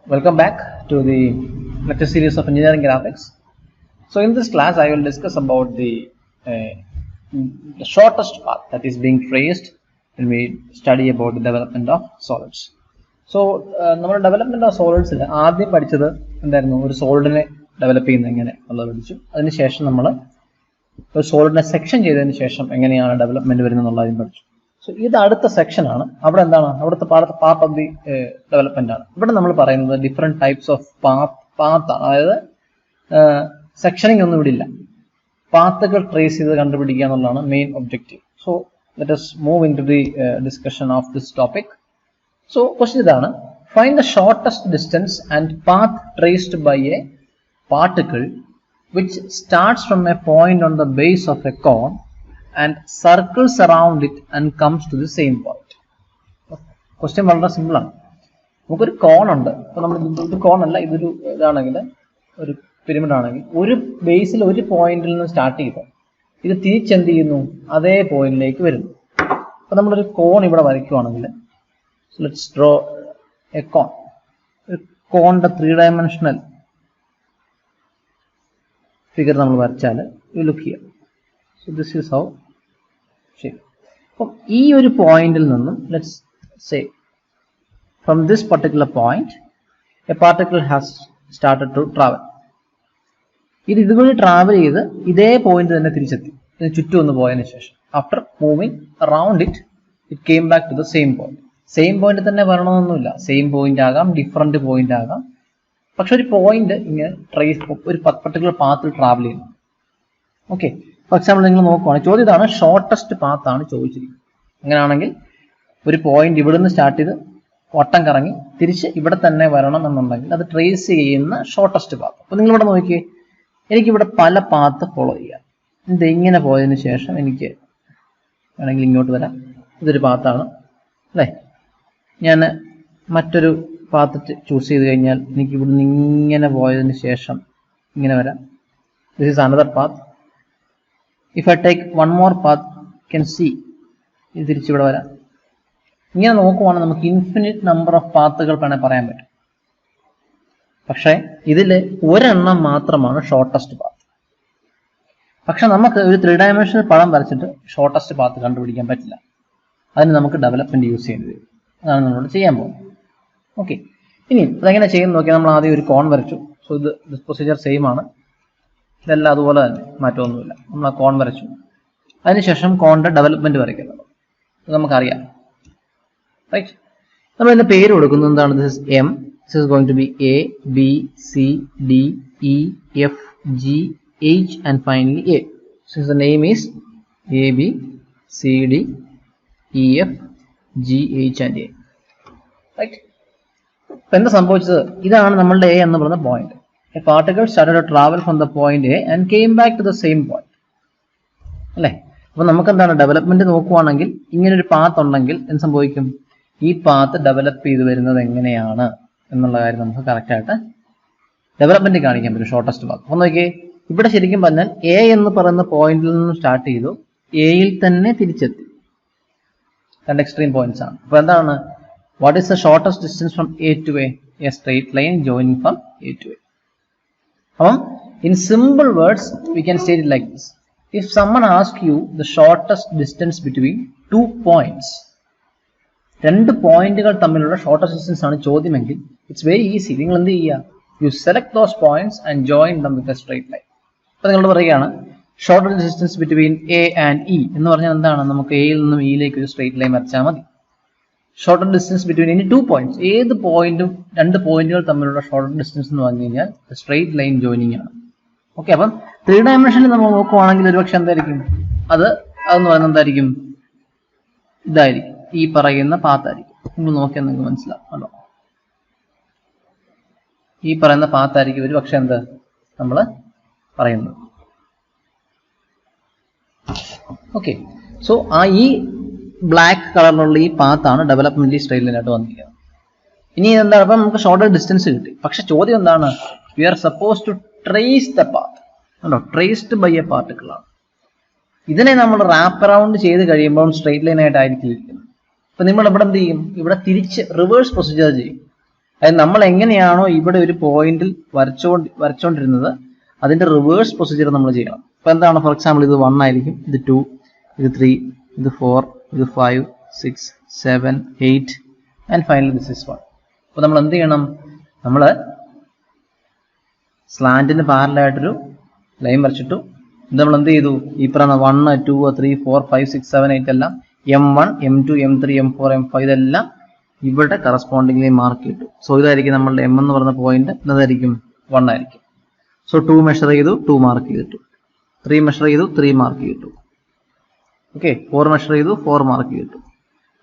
Welcome back to the lecture series of engineering graphics. So in this class I will discuss about the shortest path that is being traced when we study about the development of solids. So നമ്മുടെ development of solids ആദ്യം പഠിച്ചത് എന്തായിരുന്നു? ഒരു സോളിഡിനെ develop ചെയ്യുന്നത് എങ്ങനെയുള്ളത് പഠിച്ചു. അതിനുശേഷം നമ്മൾ ഒരു സോളിഡിനെ സെക്ഷൻ ചെയ്തതിന് ശേഷം എങ്ങനെയാണ് ഡെവലപ്മെന്റ് വരുന്നത് എന്നുള്ളതും പഠിച്ചു. സോ ഇത് അടുത്ത സെക്ഷൻ ആണ്. അവിടെ എന്താണ്? അവിടുത്തെ പാർട്ട് ഓഫ് ദി ഡെവലപ്മെന്റ് ആണ്. ഇവിടെ നമ്മൾ പറയുന്നത് ഡിഫറെന്റ് ടൈപ്സ് ഓഫ് പാത്ത് ആണ്. അതായത് സെക്ഷനിങ് ഒന്നും ഇവിടെ ഇല്ല. പാത്തുകൾ ട്രേസ് ചെയ്ത് കണ്ടുപിടിക്കുക എന്നുള്ളതാണ് main objective. So let us move into the discussion of this topic. So question ഇതാണ്: find the shortest distance and path traced by a particle which starts from a point on the base of a cone and circles around it and comes to the same point. Question വളരെ simple ആണ്. നമുക്കൊരു കോൺ ഉണ്ട്. അപ്പോൾ നമ്മൾ ഇത് കോൺ അല്ല, ഇതൊരു ഇതാണെങ്കിൽ ഒരു പിരമിഡ് ആണെങ്കിൽ ഒരു ബേസിൽ ഒരു പോയിന്റിൽ നിന്ന് സ്റ്റാർട്ട് ചെയ്ത് ഇത് തിരിച്ചെന്ത് ചെയ്യുന്നു? അതേ പോയിന്റിലേക്ക് വരുന്നു. അപ്പോൾ നമ്മളൊരു കോൺ ഇവിടെ വരയ്ക്കുവാണെങ്കിൽ ലെറ്റ്സ് ഡ്രോ എ കോൺ. ഒരു കോണിന്റെ 3 dimensional ഫിഗർ നമ്മൾ വരച്ചാൽ you look here. So this is how shape. അപ്പം ഈ ഒരു പോയിന്റിൽ നിന്നും let's say from this particular point a particle has started to travel. ഇത് ഇതുവഴി ട്രാവൽ ചെയ്ത് ഇതേ പോയിന്റ് തന്നെ തിരിച്ചെത്തി. ഇതിന് ചുറ്റും ഒന്ന് പോയതിനു ശേഷം after moving around it came back to the same point. Same point തന്നെ വരണമെന്നൊന്നുമില്ല. സെയിം പോയിന്റ് ആകാം, ഡിഫറെന്റ് പോയിന്റ് ആകാം. പക്ഷെ ഒരു പോയിന്റ് ഇങ്ങനെ ട്രേസ് ഒരു പർട്ടിക്കുലർ പാത്തിൽ ട്രാവൽ ചെയ്യുന്നു. ഓക്കെ, ഫോർ എക്സാമ്പിൾ നിങ്ങൾ നോക്കുവാണെങ്കിൽ ചോദ്യം ഇതാണ്: ഷോർട്ടസ്റ്റ് പാത്ത് ആണ് ചോദിച്ചിരിക്കുന്നത്. അങ്ങനെയാണെങ്കിൽ ഒരു പോയിന്റ് ഇവിടെ നിന്ന് സ്റ്റാർട്ട് ചെയ്ത് വട്ടം കറങ്ങി തിരിച്ച് ഇവിടെ തന്നെ വരണം എന്നുണ്ടെങ്കിൽ അത് ട്രേസ് ചെയ്യുന്ന ഷോർട്ടസ്റ്റ് പാത്ത്. അപ്പൊ നിങ്ങൾ ഇവിടെ നോക്കിയേ, എനിക്കിവിടെ പല പാത്ത് ഫോളോ ചെയ്യാം. ഇത് ഇങ്ങനെ പോയതിനു ശേഷം എനിക്ക് വേണമെങ്കിൽ ഇങ്ങോട്ട് വരാം. ഇതൊരു പാത്താണ് അല്ലേ. ഞാൻ മറ്റൊരു പാത്ത് ചൂസ് ചെയ്ത് കഴിഞ്ഞാൽ എനിക്ക് ഇവിടുന്ന് ഇങ്ങനെ പോയതിന് ശേഷം ഇങ്ങനെ വരാം. This is another path. If I take one more path can see ഇത് തിരിച്ചിവിടെ വരാം. ഇങ്ങനെ നോക്കുവാണെങ്കിൽ നമുക്ക് ഇൻഫിനിറ്റ് നമ്പർ ഓഫ് പാത്തുകൾ വേണേൽ പറയാൻ പറ്റും. പക്ഷേ ഇതിൽ ഒരെണ്ണം മാത്രമാണ് ഷോർട്ടസ്റ്റ് പാത്ത്. പക്ഷെ നമുക്ക് ഒരു 3 dimensional പടം വരച്ചിട്ട് ഷോർട്ടസ്റ്റ് പാത്ത് കണ്ടുപിടിക്കാൻ പറ്റില്ല. അതിന് നമുക്ക് ഡെവലപ്മെന്റ് യൂസ് ചെയ്യേണ്ടി വരും. അതാണ് നമ്മളോട് ചെയ്യാൻ പോകുന്നത്. ഓക്കെ, ഇനി അതെങ്ങനെ ചെയ്യുന്നത് നോക്കിയാൽ നമ്മൾ ആദ്യം ഒരു കോൺ വരച്ചു. സോ ദിസ് പ്രൊസീജിയർ സെയിം ആണ്. ഇതെല്ലാം അതുപോലെ തന്നെ, മാറ്റമൊന്നുമില്ല. നമ്മൾ ആ കോൺ വരച്ചു. അതിനുശേഷം കോണിന്റെ ഡെവലപ്മെന്റ് വരയ്ക്കുന്നത് നമുക്കറിയാം, റൈറ്റ്. നമ്മൾ ഇതിന്റെ പേര് കൊടുക്കുന്നത് എന്താണ്? This is M. This is going to be A, B, C, D, E, F, G, H and finally A. Since the name is A, B, C, D, E, F, G, H and A, right. ഇപ്പൊ എന്താ സംഭവിച്ചത്? ഇതാണ് നമ്മളുടെ A എന്ന് പറയുന്ന point. A particle started to travel from the point A and came back to the same point അല്ലേ. അപ്പൊ നമുക്ക് എന്താണ് ഡെവലപ്മെന്റ് നോക്കുവാണെങ്കിൽ ഇങ്ങനെ ഒരു പാത്ത് ഉണ്ടെങ്കിൽ എന്ത് സംഭവിക്കും? ഈ പാത്ത് ഡെവലപ്പ് ചെയ്ത് വരുന്നത് എങ്ങനെയാണ് എന്നുള്ള കാര്യം നമുക്ക് കറക്റ്റ് ആയിട്ട് ഡെവലപ്മെന്റ് കാണിക്കാൻ പറ്റും. Shortest path. അപ്പൊ നോക്കിയേ, ഇവിടെ ശരിക്കും പറഞ്ഞാൽ എ എന്ന് പറയുന്ന പോയിന്റിൽ നിന്നും സ്റ്റാർട്ട് ചെയ്തു എയിൽ തന്നെ തിരിച്ചെത്തി. രണ്ട് എക്സ്ട്രീം പോയിന്റ്സ് ആണ്. അപ്പൊ എന്താണ്? What is the shortest distance from A to A? A straight line joining from A to A. In simple words, we can state it like this. If someone asks you the shortest distance between 2 points, രണ്ട് പോയിന്റുകൾ തമ്മിലുള്ള shortest distance ആണ് ചോദ്യമെങ്കിൽ it's very easy. നിങ്ങൾ എന്ത് ചെയ്യുക? You select those points and join them with a straight line. അപ്പൊ നിങ്ങളോട് പറയുകയാണ് shortest distance between A and E എന്ന് പറഞ്ഞാൽ എന്താണ്? നമുക്ക് എയിൽ നിന്നും ഇയിലേക്ക് ഒരു സ്ട്രേറ്റ് ലൈൻ വരച്ചാൽ മതി. Shorter distance between any 2 points, ഏത് പോയിന്റും രണ്ട് പോയിന്റുകൾ തമ്മിലുള്ള ഷോർട്ടർ ഡിസ്റ്റൻസ് എന്ന് പറഞ്ഞു കഴിഞ്ഞാൽ സ്ട്രേറ്റ് ലൈൻ ജോയിനിങ് ആണ്. ഓക്കെ, അപ്പം 3 dimensional നമ്മൾ നോക്കുവാണെങ്കിൽ ഒരുപക്ഷെ എന്തായിരിക്കും? അതെന്ന് പറയുന്നത് എന്തായിരിക്കും? ഇതായിരിക്കും, ഈ പറയുന്ന പാത്തായിരിക്കും. നിങ്ങൾ നോക്കിയാൽ നിങ്ങൾക്ക് മനസ്സിലാവും. ഈ പറയുന്ന പാത്തായിരിക്കും ഒരു പക്ഷെ എന്ത് നമ്മൾ പറയുന്നത്. ഓക്കെ, സോ ഈ ബ്ലാക്ക് കളറിലുള്ള ഈ പാത്താണ് ഡെവലപ്മെന്റ് സ്ട്രേറ്റ് ലൈൻ ആയിട്ട് വന്നിരിക്കുന്നത്. ഇനി എന്താണ്? അപ്പം നമുക്ക് ഷോർട്ടർ ഡിസ്റ്റൻസ് കിട്ടി. പക്ഷെ ചോദ്യം എന്താണ്? We are suppose to trace the path. ഉണ്ടോ? ട്രേസ്ഡ് ബൈ എ പാർട്ടിക്കിൾ ആണ്. ഇതിനെ നമ്മൾ റാപ്പ് അറൗണ്ട് ചെയ്ത് കഴിയുമ്പോൾ സ്ട്രേറ്റ് ലൈൻ ആയിട്ടായിരിക്കും ഇരിക്കുന്നത്. അപ്പൊ നമ്മൾ ഇവിടെ എന്ത് ചെയ്യും? ഇവിടെ തിരിച്ച് റിവേഴ്സ് പ്രൊസീജിയർ ചെയ്യും. അതായത് നമ്മൾ എങ്ങനെയാണോ ഇവിടെ ഒരു പോയിന്റിൽ വരച്ചോണ്ടിരുന്നത് അതിന്റെ റിവേഴ്സ് പ്രൊസീജിയർ നമ്മൾ ചെയ്യണം. അപ്പൊ എന്താണ്, ഫോർ എക്സാമ്പിൾ ഇത് 1 ആയിരിക്കും, ഇത് 2, ഇത് 3, ഇത് 4, ഇത് 5, 6, 7, 8 ആൻഡ് ഫൈനലി ദിസ് ഇസ് 1. അപ്പൊ നമ്മൾ എന്ത് ചെയ്യണം, നമ്മൾ സ്ലാന്റിന് പാരലായിട്ടൊരു ലൈൻ വരച്ചിട്ടു. ഇത് നമ്മൾ എന്ത് ചെയ്തു, ഈ പറയുന്ന 1, 2, 3, 4, 5, 6, 7, 8 എല്ലാം M1, M2, M3, M4, M5 ഇതെല്ലാം ഇവിടെ കറസ്പോണ്ടിംഗ്ലി മാർക്ക് ചെയ്തു. സോ ഇതായിരിക്കും നമ്മളുടെ M എന്ന് പറയുന്ന പോയിന്റ്, ഇതായിരിക്കും 1 ആയിരിക്കും. സോ 2 മെഷർ ചെയ്തു, 2 മാർക്ക് ചെയ്തിട്ടു. 3 മെഷർ ചെയ്തു, 3 മാർക്ക് ചെയ്തിട്ടു. ഓക്കെ, 4 മെഷർ ചെയ്തു, 4 മാർക്ക് ചെയ്തിട്ടു.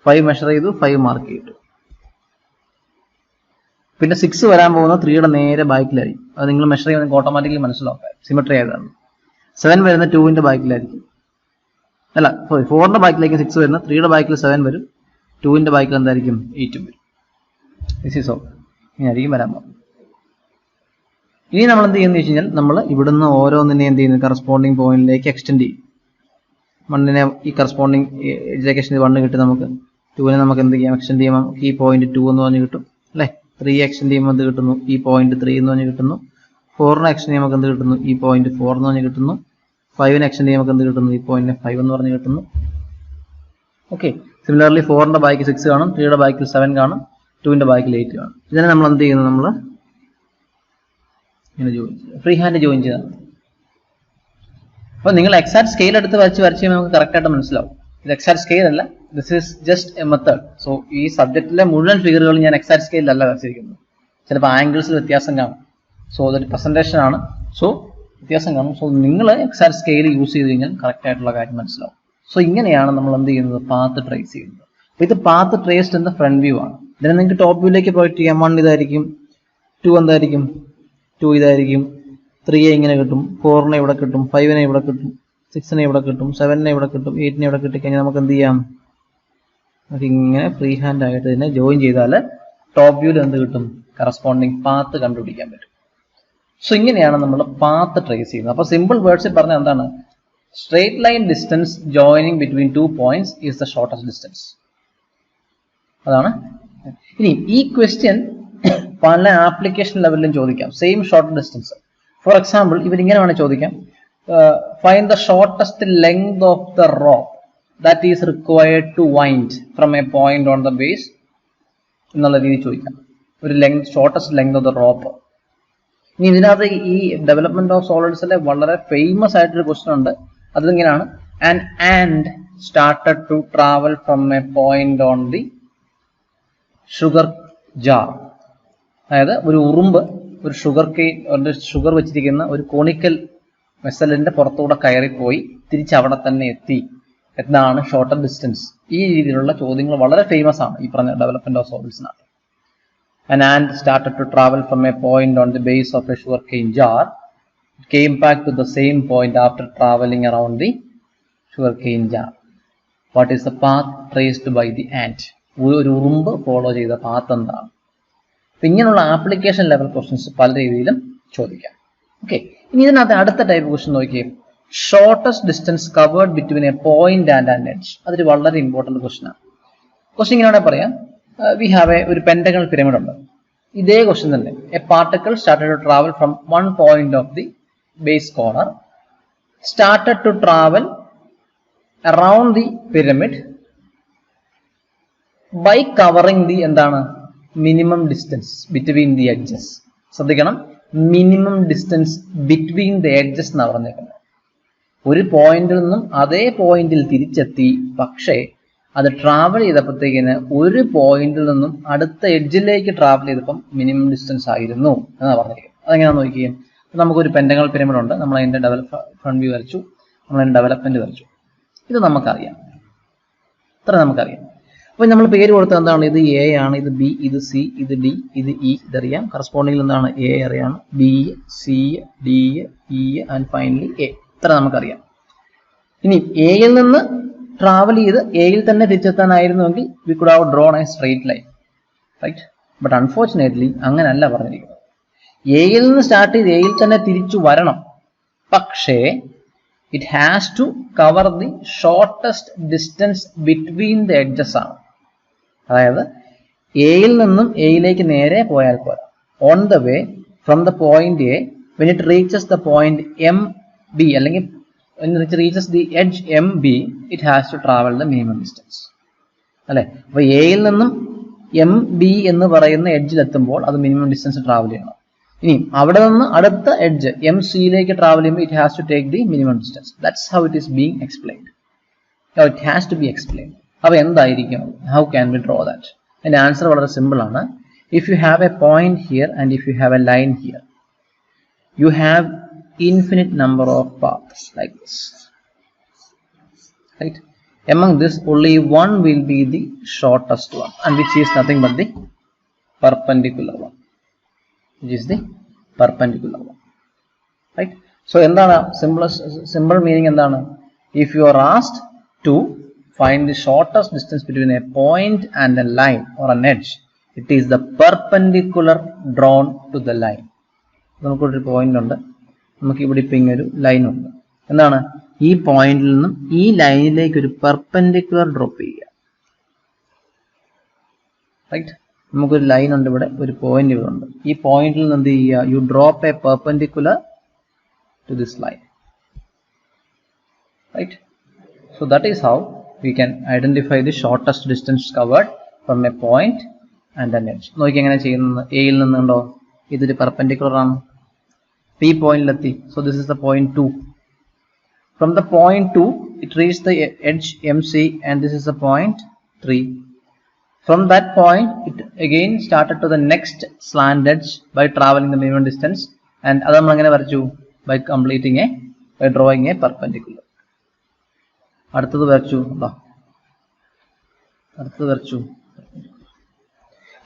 5 മെഷർ ചെയ്തു, 5 മാർക്ക് ചെയ്തിട്ടു. പിന്നെ 6 വരാൻ പോകുന്ന 3യുടെ നേരെ ബാക്കിലായിരിക്കും. അത് നിങ്ങൾ മെഷർ ചെയ്യുമ്പോൾ നിങ്ങൾക്ക് ഓട്ടോമാറ്റിക്കലി മനസ്സിലാക്കാം സിമെട്രി ആയതാണ്. 7 വരുന്ന 2ന്റെ ബാക്കിലായിരിക്കും, അല്ല സോറി 4ന്റെ ബാക്കിലായിരിക്കും 6 വരുന്നത്, 3യുടെ ബാക്കിൽ 7 വരും, 2ന്റെ ബാക്കിൽ എന്തായിരിക്കും 8 വരും. This is all. ഇങ്ങനെയായിരിക്കും വരാൻ പോകുന്നത്. ഇനി നമ്മൾ എന്ത് ചെയ്യുന്നത് വെച്ച് കഴിഞ്ഞാൽ നമ്മൾ ഇവിടുന്ന് ഓരോന്നിനെ എന്ത് ചെയ്യുന്നത് കറസ്പോണ്ടിങ് പോയിന്റിലേക്ക് എക്സ്റ്റെൻഡ് ചെയ്യും. 1നെ ഈ കറസ്പോണ്ടിങ് ഇതിലേക്ക് എക്സ്റ്റെൻഡ് 1 കിട്ടും, നമുക്ക് 2നെ നമുക്ക് എന്ത് ചെയ്യാം എക്സ്റ്റെൻഡ് ചെയ്യുമ്പോൾ ഈ പോയിന്റ് 2 എന്ന് പറഞ്ഞ് കിട്ടും അല്ലേ. 3 എക്സ്റ്റെൻഡ് ചെയ്യുമ്പോൾ എന്ത് കിട്ടുന്നു, ഈ പോയിന്റ് 3 എന്ന് പറഞ്ഞ് കിട്ടുന്നു. 4നെ എക്സ്റ്റെൻഡ് ചെയ്യുമ്പോൾ എന്ത് കിട്ടുന്നു, ഈ പോയിന്റ് 4 എന്ന് പറഞ്ഞ് കിട്ടുന്നു. 5നെ എക്സ്റ്റെൻഡ് ചെയ്യുമ്പോൾ എന്ത് കിട്ടുന്നു, ഈ പോയിന്റ് 5 എന്ന് പറഞ്ഞ് കിട്ടുന്നു. ഓക്കെ, സിമിലർലി 4ന്റെ ബാക്കിൽ 6 കാണും, 3യുടെ ബാക്കിൽ 7 കാണും, 2ന്റെ ബാക്കിൽ 8 കാണും. ഇതിനെ നമ്മൾ എന്ത് ചെയ്യുന്നു, നമ്മൾ ഇങ്ങനെ ജോയിൻ ചെയ്യുക, ഫ്രീ ഹാൻഡ് ജോയിൻ ചെയ്താണ്. അപ്പോൾ നിങ്ങൾ എക്സാക്ട് സ്കെയിൽ എടുത്ത് വരച്ച് കഴിയുമ്പോൾ നമുക്ക് കറക്റ്റ് ആയിട്ട് മനസ്സിലാവും. ഇത് എക്സാക്ട് സ്കെയിൽ അല്ല, this is just A method. So ഈ സബ്ജക്റ്റിലെ മുഴുവൻ ഫിഗറുകൾ ഞാൻ എക്സാക്ട് സ്കെയിലല്ല വരച്ചിരിക്കുന്നത്. ചിലപ്പോൾ ആംഗിൾസിൽ വ്യത്യാസം കാണും. സോ അതൊരു പ്രസന്റേഷൻ ആണ്, സോ വ്യത്യാസം കാണും. സോ നിങ്ങൾ എക്സാക്ട് സ്കെയിൽ യൂസ് ചെയ്ത് കഴിഞ്ഞാൽ കറക്റ്റ് ആയിട്ടുള്ള കാര്യം മനസ്സിലാവും. സോ ഇങ്ങനെയാണ് നമ്മൾ എന്ത് ചെയ്യുന്നത്, പാത്ത് ട്രേസ് ചെയ്യുന്നത്. അപ്പോൾ ഇത് പാത്ത് ട്രേസ്ഡ് എന്ന ഫ്രണ്ട് വ്യൂ ആണ്. ഇതിനെ നിങ്ങൾക്ക് ടോപ്പ് വ്യൂയിലേക്ക് പ്രൊജക്ട് ചെയ്യാം. 1 ഇതായിരിക്കും, 2 എന്തായിരിക്കും, 2 ഇതായിരിക്കും, 3യെ ഇങ്ങനെ കിട്ടും, 4നെ ഇവിടെ കിട്ടും, 5നെ ഇവിടെ കിട്ടും, 6നെ ഇവിടെ കിട്ടും, 7നെ ഇവിടെ കിട്ടും, 8നെ ഇവിടെ കിട്ടിക്കഴിഞ്ഞാൽ നമുക്ക് എന്ത് ചെയ്യാം, നമുക്ക് ഇങ്ങനെ ഫ്രീ ഹാൻഡ് ആയിട്ട് ഇതിനെ ജോയിൻ ചെയ്താൽ ടോപ്പ് വ്യൂവിൽ എന്ത് കിട്ടും, കറസ്പോണ്ടിങ് പാത്ത് കണ്ടുപിടിക്കാൻ പറ്റും. സോ ഇങ്ങനെയാണ് നമ്മൾ പാത്ത് ട്രേസ് ചെയ്യുന്നത്. അപ്പോൾ സിമ്പിൾ വേർഡ്സിൽ പറഞ്ഞാൽ എന്താണ്, straight line distance joining between 2 points is the shortest distance. അതാണ്. ഇനി ഈ ക്വസ്റ്റ്യൻ പല ആപ്ലിക്കേഷൻ ലെവലിലും ചോദിക്കാം, same short distance. For example ഇവരിങ്ങനെ വേണം ചോദിക്കാം, find the shortest length of the rope that is required to wind from a point on the base എന്നുള്ള രീതി ചോദിക്കാം. ഒരു length, shortest length of the rope. ഇനി ഇതിനകത്ത് ഈ ഡെവലപ്മെന്റ് ഓഫ് സോളിഡ്സിലെ വളരെ ഫേമസ് ആയിട്ടൊരു ക്വസ്റ്റ്യൻ ഉണ്ട്. അതിങ്ങനെയാണ്, an ant started to travel from a point on the sugar jar. അതായത് ഒരു ഉറുമ്പ് ഒരു ഷുഗർ വെച്ചിരിക്കുന്ന ഒരു കോണിക്കൽ വെസലിന്റെ പുറത്തൂടെ കയറിപ്പോയി തിരിച്ച് അവിടെ തന്നെ എത്തി. എന്താണ് ഷോർട്ടസ്റ്റ് ഡിസ്റ്റൻസ്? ഈ രീതിയിലുള്ള ചോദ്യങ്ങൾ വളരെ ഫേമസ് ആണ് ഈ പറഞ്ഞ ഡെവലപ്മെന്റ് ഓഫ് സോളിഡ്സിനകത്ത്. An ant started to travel from a point on the base of a sugarcane jar. It came back to the same point after traveling around the sugarcane jar. What is the path traced by the ant? ഒരു ഉറുമ്പ് follow ചെയ്ത path എന്താണ്? അപ്പം ഇങ്ങനെയുള്ള application level questions പല രീതിയിലും ചോദിക്കാം. Okay, ഇനി ഇതിനകത്ത് അടുത്ത ടൈപ്പ് ക്വസ്റ്റ്യൻ നോക്കിയേ, shortest distance covered between a point and an edge. അതൊരു വളരെ ഇമ്പോർട്ടന്റ് ക്വസ്റ്റ്യൻ ആണ്. ക്വസ്റ്റ്യൻ ഇങ്ങനെയാണെങ്കിൽ പറയാം, വി ഹാവ് ഒരു പെന്റഗണൽ പിരമിഡ് ഉണ്ട്. ഇതേ ക്വസ്റ്റ്യൻ തന്നെ, a particle started to travel from 1 point of the base corner, started to travel around the pyramid by covering the എന്താണ് minimum distance between the edges. ശ്രദ്ധിക്കണം, minimum distance between the edges എന്നാണ് പറഞ്ഞേക്കുന്നത്. ഒരു പോയിന്റിൽ നിന്നും അതേ പോയിന്റിൽ തിരിച്ചെത്തി, പക്ഷേ അത് ട്രാവൽ ചെയ്തപ്പോഴത്തേക്കിന് ഒരു പോയിന്റിൽ നിന്നും അടുത്ത എഡ്ജിലേക്ക് ട്രാവൽ ചെയ്തപ്പം മിനിമം ഡിസ്റ്റൻസ് ആയിരുന്നു എന്നാണ് പറഞ്ഞിരിക്കുന്നത്. അതെങ്ങനെയാണെന്ന് നോക്കിയും, നമുക്കൊരു പെന്റഗണൽ പിരമിഡ് ഉണ്ട്, നമ്മൾ അതിന്റെ ഫ്രണ്ട് വ്യൂ വരച്ചു, നമ്മൾ അതിന്റെ ഡെവലപ്മെന്റ് വരച്ചു. ഇത് നമുക്കറിയാം, ഇത്ര നമുക്കറിയാം. അപ്പോൾ നമ്മൾ പേര് കൊടുത്തത് എന്താണ്, ഇത് എ ആണ്, ഇത് ബി, ഇത് സി, ഇത് ഡി, ഇത് ഇ, ഇതറിയാം. കറസ്പോണ്ടിങ്ങിൽ എന്താണ്, എ അറിയാം, B, C, D, E and finally A. ഇത്ര നമുക്കറിയാം. ഇനി എയിൽ നിന്ന് ട്രാവൽ ചെയ്ത് എയിൽ തന്നെ തിരിച്ചെത്താനായിരുന്നുവെങ്കിൽ we could have drawn a straight line, right? But unfortunately അങ്ങനല്ല പറഞ്ഞിരിക്കുന്നത്. എയിൽ നിന്ന് സ്റ്റാർട്ട് ചെയ്ത് എയിൽ തന്നെ തിരിച്ചു വരണം, പക്ഷേ it has to cover the shortest distance between the edges ആണ്. അതായത് എയിൽ നിന്നും എയിലേക്ക് നേരെ പോയാൽ പോരാ. On the way from the point A, when it reaches the point MB, അല്ലെങ്കിൽ when it reaches the edge MB, it has to travel the minimum distance. അല്ലെ, അപ്പൊ എയിൽ നിന്നും MB എന്ന് പറയുന്ന എഡ്ജിൽ എത്തുമ്പോൾ അത് മിനിമം ഡിസ്റ്റൻസ് ട്രാവൽ ചെയ്യണം. ഇനി അവിടെ നിന്ന് അടുത്ത എഡ്ജ് MCയിലേക്ക് ട്രാവൽ ചെയ്യുമ്പോൾ it has to take the minimum distance. That's how it is being explained. Now it has to be explained. അപ്പോൾ എന്തായിരിക്കും? How can we draw that? അതിന്റെ ആൻസർ വളരെ സിമ്പിൾ ആണ്. If you have a point here and if you have a line here, you have infinite number of paths like this, right? Among this, only one will be the shortest one, and which is nothing but the perpendicular one, which is the perpendicular one, right? So endana simple meaning endana? If you are asked to find the shortest distance between a point and a line or an edge, it is the perpendicular drawn to the line. നമുക്കൊരു point ഉണ്ട്, നമുക്ക് ഇവിടെ ഇപ്പം ഇങ്ങനെ ഒരു line ഉണ്ട്. എന്താണ്? ഈ പോയിന്റിൽ നിന്നും ഈ ലൈനിലേക്ക് ഒരു പെർപെൻഡിക്കുലർ ഡ്രോപ്പ് ചെയ്യുക, റൈറ്റ്? നമുക്കൊരു ലൈൻ ഉണ്ട് ഇവിടെ, ഒരു പോയിന്റ് ഇവിടെ ഉണ്ട്. ഈ പോയിന്റിൽ നിന്ന് എന്ത് ചെയ്യുക? You drop a perpendicular to this line, right? So that is how we can identify the shortest distance covered from a point and an edge. നോക്കി എങ്ങനെ ചെയ്യുന്നത്? എയിൽ നിന്നുണ്ടോ ഇതൊരു പെർപെൻഡിക്കുലർ ആണ്, ഈ പോയിന്റിലെത്തി. So this is the point 2. From the point 2 it reached the edge MC and this is the point 3. From that point it again started to the next slant edge by traveling the minimum distance, and അത് നമ്മൾ എങ്ങനെ വരച്ചു? by drawing a perpendicular. അടുത്തത് വരച്ചു.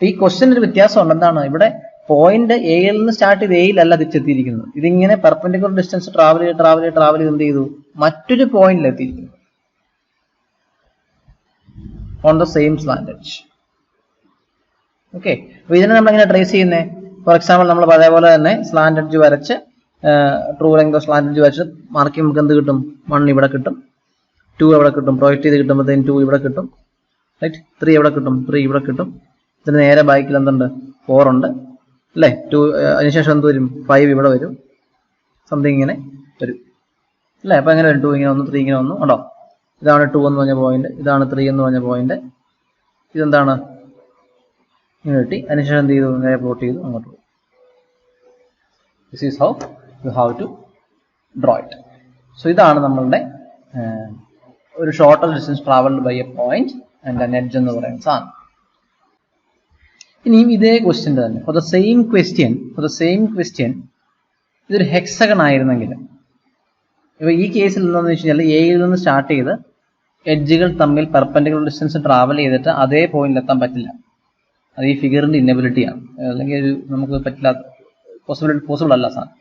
ഈ question ഒരു വ്യത്യാസം ഉണ്ട്. എന്താണ്? ഇവിടെ പോയിന്റ് എയിൽ നിന്ന് സ്റ്റാർട്ട് ചെയ്ത് എയിലല്ല തിരിച്ചെത്തിയിരിക്കുന്നത്. ഇതിങ്ങനെ പെർപെൻഡിക്കുലർ ഡിസ്റ്റൻസ് ട്രാവൽ ചെയ്ത് എന്ത് ചെയ്തു? മറ്റൊരു പോയിന്റിൽ എത്തിയിരിക്കുന്നു, on the same slant edge. Okay, അപ്പൊ ഇതിനെ നമ്മൾ എങ്ങനെ ട്രേസ് ചെയ്യുന്നത്? ഫോർ എക്സാമ്പിൾ നമ്മൾ അതേപോലെ തന്നെ സ്ലാന്റ് എഡ്ജ് വരച്ച് ട്രൂ ലെങ്ത് സ്ലാന്റ് എഡ്ജ് വരച്ച് മാർക്ക് ചെയ്യുമ്പോൾ നമുക്ക് എന്ത് കിട്ടും? 1 ഇവിടെ കിട്ടും, 2 എവിടെ കിട്ടും? പ്രൊജക്ട് ചെയ്ത് കിട്ടുമ്പോഴത്തേക്കും 2 ഇവിടെ കിട്ടും, റൈറ്റ്? 3 എവിടെ കിട്ടും? 3 ഇവിടെ കിട്ടും. ഇതിന് നേരെ ബാക്കിൽ എന്തുണ്ട്? 4 ഉണ്ട്, അല്ലേ? 2 അതിനുശേഷം എന്ത് വരും? 5 ഇവിടെ വരും, സംതിങ് ഇങ്ങനെ വരും, അല്ലേ? അപ്പൊ എങ്ങനെ വരും? 2 ഇങ്ങനെ വന്നു, 3 ഇങ്ങനെ വന്നു, ഉണ്ടോ? ഇതാണ് 2 എന്ന് പറഞ്ഞ പോയിന്റ്, ഇതാണ് 3 എന്ന് പറഞ്ഞ പോയിന്റ്. ഇതെന്താണ്? ഇങ്ങനെ കിട്ടി. അതിനുശേഷം എന്ത് ചെയ്തു? നേരെ പ്ലോട്ട് ചെയ്തു, അങ്ങോട്ട് പോകും. This is how you have to draw it. So ഇതാണ് നമ്മളുടെ ഒരു shorter distance travelled by a point and an edge എന്ന് പറയുന്ന സാധനം. ഇനിയും ഇതേ ക്വസ്റ്റ്യൻ തന്നെ ഫോർ ദ സെയിം ക്വസ്റ്റ്യൻ ഇതൊരു ഹെക്സഗൺ ആയിരുന്നെങ്കിലും, ഇപ്പൊ ഈ കേസിൽ എന്താണെന്ന് വെച്ച് കഴിഞ്ഞാൽ എയിൽ നിന്ന് സ്റ്റാർട്ട് ചെയ്ത് എഡ്ജുകൾ തമ്മിൽ പെർപെൻഡിക്കുലർ ഡിസ്റ്റൻസ് ട്രാവൽ ചെയ്തിട്ട് അതേ പോയിന്റിൽ എത്താൻ പറ്റില്ല. അത് ഈ ഫിഗറിന്റെ ഇന്നബിലിറ്റിയാണ്, അല്ലെങ്കിൽ ഒരു നമുക്ക് പറ്റില്ല, പോസിബിൾ അല്ല സാധനം.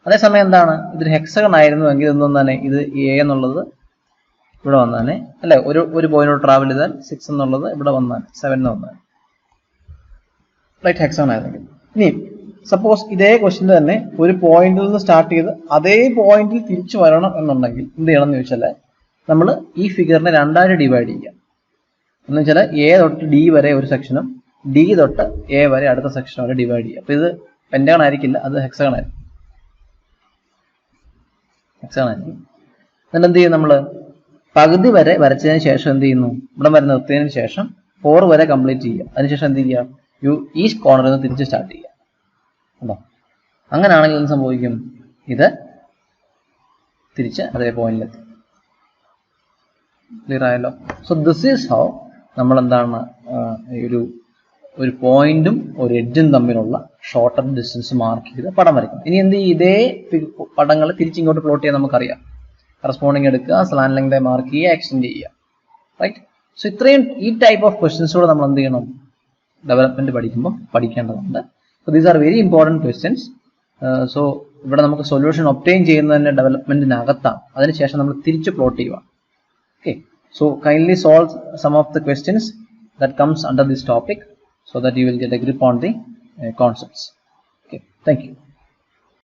അതേസമയം എന്താണ്? ഇതൊരു ഹെക്സഗൺ ആയിരുന്നുവെങ്കിൽ ഇതൊന്നും തന്നെ ഇത് എ എന്നുള്ളത് ഇവിടെ വന്നാണ്, അല്ലെ? ഒരു പോയിന്റോട് ട്രാവൽ ചെയ്താൽ 6 എന്നുള്ളത് ഇവിടെ വന്നാൽ 7 വന്നാൽ, റൈറ്റ്? ഹെക്സഗൺ ആയിരുന്നെങ്കിൽ. ഇനി സപ്പോസ് ഇതേ ക്വസ്റ്റ്യൻ തന്നെ ഒരു പോയിന്റിൽ നിന്ന് സ്റ്റാർട്ട് ചെയ്ത് അതേ പോയിന്റിൽ തിരിച്ചു വരണം എന്നുണ്ടെങ്കിൽ എന്ത് ചെയ്യണം എന്ന് ചോദിച്ചാൽ നമ്മൾ ഈ ഫിഗറിനെ രണ്ടായിട്ട് ഡിവൈഡ് ചെയ്യാം. എന്ന് വെച്ചാൽ എ തൊട്ട് ഡി വരെ ഒരു സെക്ഷനും ഡി തൊട്ട് എ വരെ അടുത്ത സെക്ഷനും വരെ ഡിവൈഡ് ചെയ്യുക. അപ്പൊ ഇത് പെന്റഗൺ ആയിരിക്കില്ല, അത് ഹെക്സഗൺ ആയിരിക്കും. എന്നിട്ട് എന്ത് ചെയ്യും? നമ്മൾ പകുതി വരെ വരച്ചതിന് ശേഷം എന്ത് ചെയ്യുന്നു? ഇവിടെ വരെ നിർത്തിയതിന് ശേഷം 4 വരെ കംപ്ലീറ്റ് ചെയ്യുക. അതിനുശേഷം എന്ത് ചെയ്യുക? ഈ കോർണറിൽ നിന്ന് തിരിച്ച് സ്റ്റാർട്ട് ചെയ്യുക. ഉണ്ടോ? അങ്ങനെയാണെങ്കിൽ എന്ത് സംഭവിക്കും? ഇത് തിരിച്ച് അതേ പോയിന്റിലെത്തി. ക്ലിയർ ആയല്ലോ? സോ ദിസ് ഈസ് ഹൗ നമ്മൾ എന്താണ് ഒരു പോയിന്റും ഒരു എഡ്ജും തമ്മിലുള്ള ഷോർട്ടർ ഡിസ്റ്റൻസ് മാർക്ക് ചെയ്ത് പടം വരയ്ക്കും. ഇനി എന്ത് ചെയ്യും? ഇതേ പടങ്ങൾ തിരിച്ചിങ്ങോട്ട് പ്ലോട്ട് ചെയ്യാൻ നമുക്കറിയാം. കറസ്പോണ്ടിങ് എടുക്കുക, സ്ലാന്റ് ലെങ്ത് മാർക്ക് ചെയ്യുക, എക്സ്റ്റെൻഡ് ചെയ്യുക, റൈറ്റ്? സോ ഇത്രയും ഈ ടൈപ്പ് ഓഫ് ക്വസ്റ്റ്യൻസോടെ നമ്മൾ എന്ത് ചെയ്യണം? ഡെവലപ്മെന്റ് പഠിക്കുമ്പോൾ പഠിക്കേണ്ടതുണ്ട്. So these are very important questions. So ഇവിടെ നമുക്ക് സൊല്യൂഷൻ ഒബ്റ്റെയിൻ ചെയ്യുന്നതിന്റെ ഡെവലപ്മെന്റിനകത്താണ്. അതിനുശേഷം നമ്മൾ തിരിച്ച് പ്ലോട്ട് ചെയ്യുക. Okay, so kindly solve some of the questions that comes under this topic so that you will get a grip on the concepts. Okay, thank you.